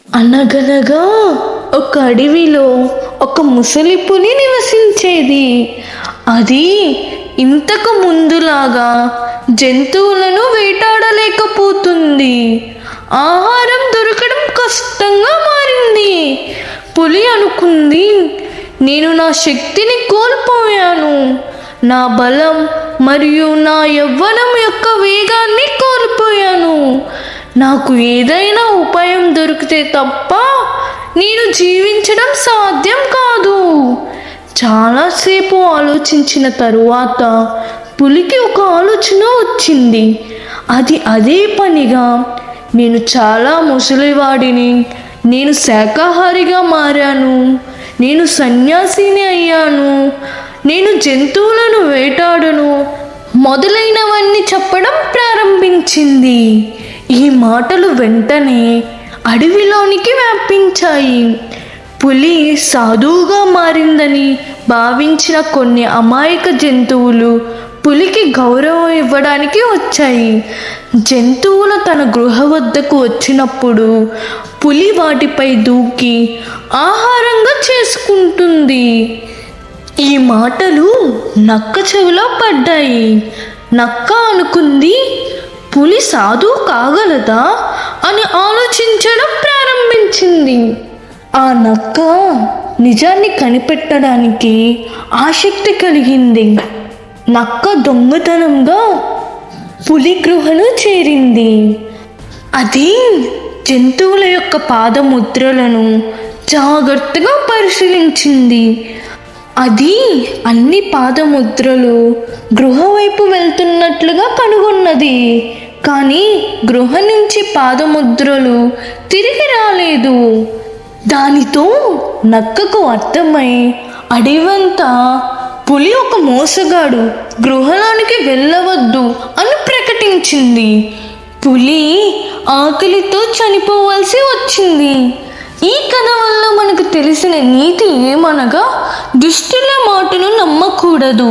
అనగనగా ఒక అడవిలో ఒక ముసలి పులి నివసించేది. అది ఇంతకు ముందులాగా జంతువులను వేటాడలేకపోతుంది. ఆహారం దొరకడం కష్టంగా మారింది. పులి అనుకుంది, నేను నా శక్తిని కోల్పోయాను. నా బలం మరియు నా యవ్వనం యొక్క వేగాన్ని కోల్పోయాను. నాకు ఏదైనా ఉపాయం దొరికితే తప్ప నేను జీవించడం సాధ్యం కాదు. చాలాసేపు ఆలోచించిన తరువాత పులికి ఒక ఆలోచన వచ్చింది. అది అదే పనిగా, నేను చాలా ముసలివాడిని, నేను శాకాహారిగా మారాను, నేను సన్యాసిని అయ్యాను, నేను జంతువులను వేటాడను మొదలైనవన్నీ చెప్పడం ప్రారంభించింది. ఈ మాటలు వెంటనే అడవిలోనికి వ్యాపించాయి. పులి సాధువుగా మారిందని భావించిన కొన్ని అమాయక జంతువులు పులికి గౌరవం ఇవ్వడానికి వచ్చాయి. జంతువులు తన గృహ వద్దకు వచ్చినప్పుడు పులి వాటిపై దూకి ఆహారంగా చేసుకుంటుంది. ఈ మాటలు నక్క చెవిలో పడ్డాయి. నక్క అనుకుంది, పులి సాధువు కాగలదా అని ఆలోచించడం ప్రారంభించింది. ఆ నక్క నిజాన్ని కనిపెట్టడానికి ఆసక్తి కలిగింది. నక్క దొంగతనంగా పులి గృహను చేరింది. అది జంతువుల యొక్క పాదముద్రలను జాగ్రత్తగా పరిశీలించింది. అది అన్ని పాదముద్రలు గృహ వైపు వెళ్తున్నట్లుగా కనుగొన్నది. కానీ గృహ నుంచి పాదముద్రలు తిరిగి రాలేదు. దానితో నక్కకు అర్థమై అడివంతా పులి ఒక మోసగాడు, గృహలోనికి వెళ్ళవద్దు అని ప్రకటించింది. పులి ఆకలితో చనిపోవలసి వచ్చింది. ఈ కథ వల్ల మనకు తెలిసిన నీతి ఏమనగా, దుష్టుల మాటను నమ్మకూడదు.